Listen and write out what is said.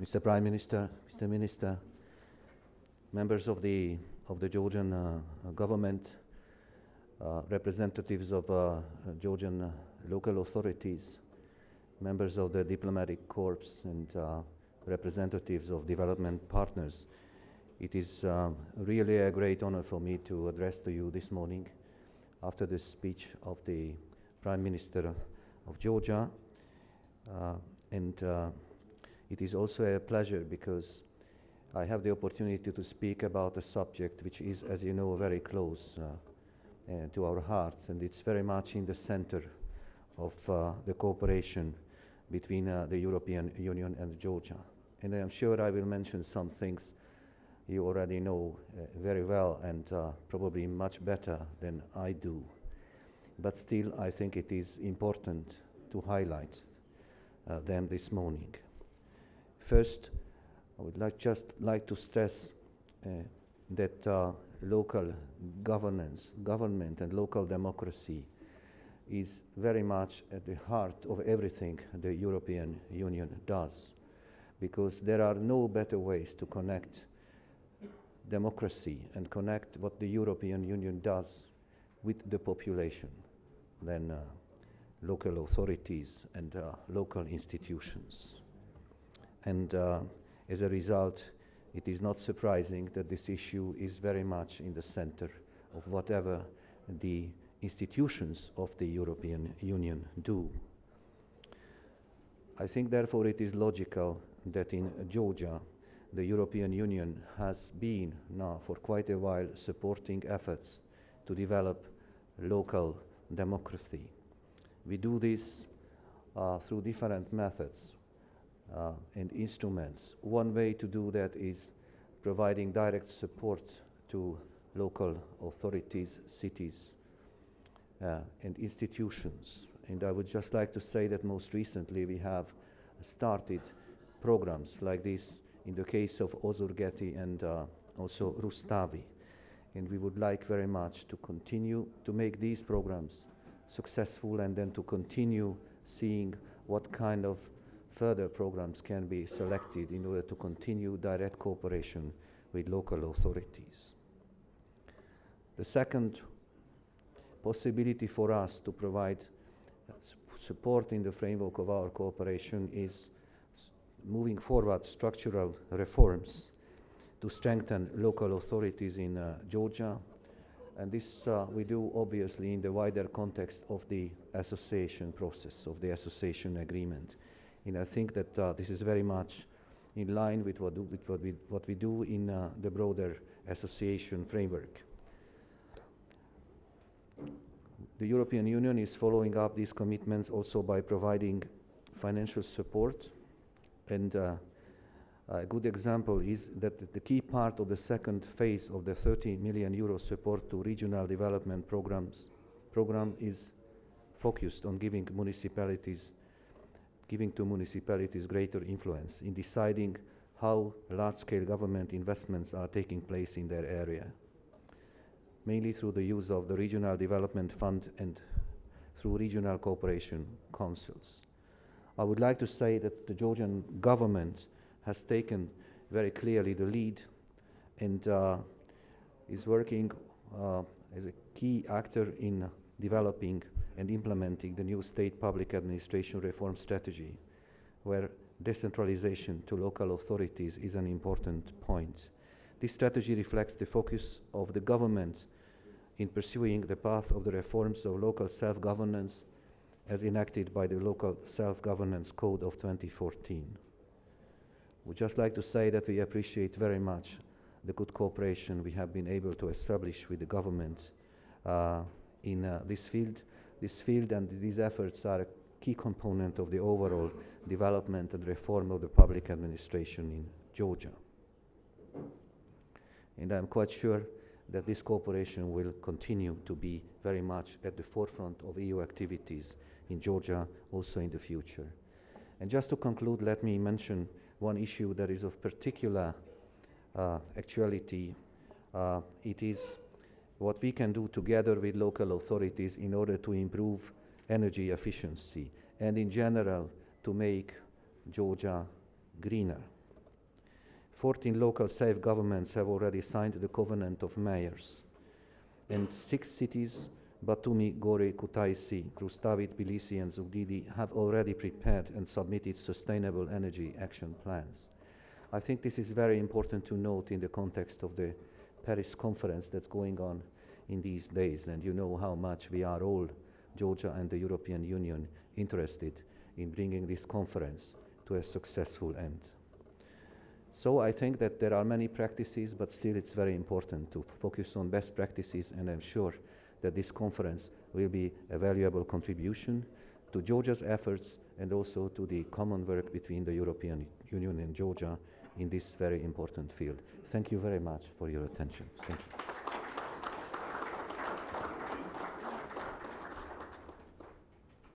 Mr. Prime Minister, Mr. Minister, members of the Georgian government, representatives of Georgian local authorities, members of the diplomatic corps, and representatives of development partners. It is really a great honor for me to address to you this morning after the speech of the Prime Minister of Georgia. It is also a pleasure because I have the opportunity to speak about a subject which is, as you know, very close to our hearts, and it's very much in the center of the cooperation between the European Union and Georgia. And I am sure I will mention some things you already know very well and probably much better than I do. But still, I think it is important to highlight them this morning. First, I would just like to stress that local government and local democracy is very much at the heart of everything the European Union does, because there are no better ways to connect democracy and connect what the European Union does with the population than local authorities and local institutions. And as a result, it is not surprising that this issue is very much in the center of whatever the institutions of the European Union do. I think, therefore, it is logical that in Georgia, the European Union has been now for quite a while supporting efforts to develop local democracy. We do this through different methods and instruments. One way to do that is providing direct support to local authorities, cities, and institutions. And I would just like to say that most recently we have started programs like this in the case of Ozurgeti and also Rustavi. And we would like very much to continue to make these programs successful and then to continue seeing what kind of further programs can be selected in order to continue direct cooperation with local authorities. The second possibility for us to provide support in the framework of our cooperation is moving forward structural reforms to strengthen local authorities in Georgia. And this we do obviously in the wider context of the association process, of the association agreement. And I think that this is very much in line with what we do in the broader association framework. The European Union is following up these commitments also by providing financial support. And a good example is that the key part of the second phase of the 30 million euro support to regional development program is focused on giving to municipalities greater influence in deciding how large-scale government investments are taking place in their area, mainly through the use of the Regional Development Fund and through regional cooperation councils. I would like to say that the Georgian government has taken very clearly the lead and is working as a key actor in developing and implementing the new state public administration reform strategy, where decentralization to local authorities is an important point. This strategy reflects the focus of the government in pursuing the path of the reforms of local self-governance as enacted by the Local Self-Governance Code of 2014. We'd just like to say that we appreciate very much the good cooperation we have been able to establish with the government in this field. This field and these efforts are a key component of the overall development and reform of the public administration in Georgia. And I'm quite sure that this cooperation will continue to be very much at the forefront of EU activities in Georgia also in the future. And just to conclude, let me mention one issue that is of particular actuality. It is what we can do together with local authorities in order to improve energy efficiency and in general to make Georgia greener. 14 local self-governments have already signed the Covenant of Mayors, and 6 cities, Batumi, Gore, Kutaisi, Rustavit, Tbilisi and Zugdidi, have already prepared and submitted sustainable energy action plans. I think this is very important to note in the context of the Paris conference that's going on in these days, and you know how much we are all, Georgia and the European Union, interested in bringing this conference to a successful end. So I think that there are many practices, but still it's very important to focus on best practices, and I'm sure that this conference will be a valuable contribution to Georgia's efforts and also to the common work between the European Union and Georgia in this very important field. Thank you very much for your attention. Thank you.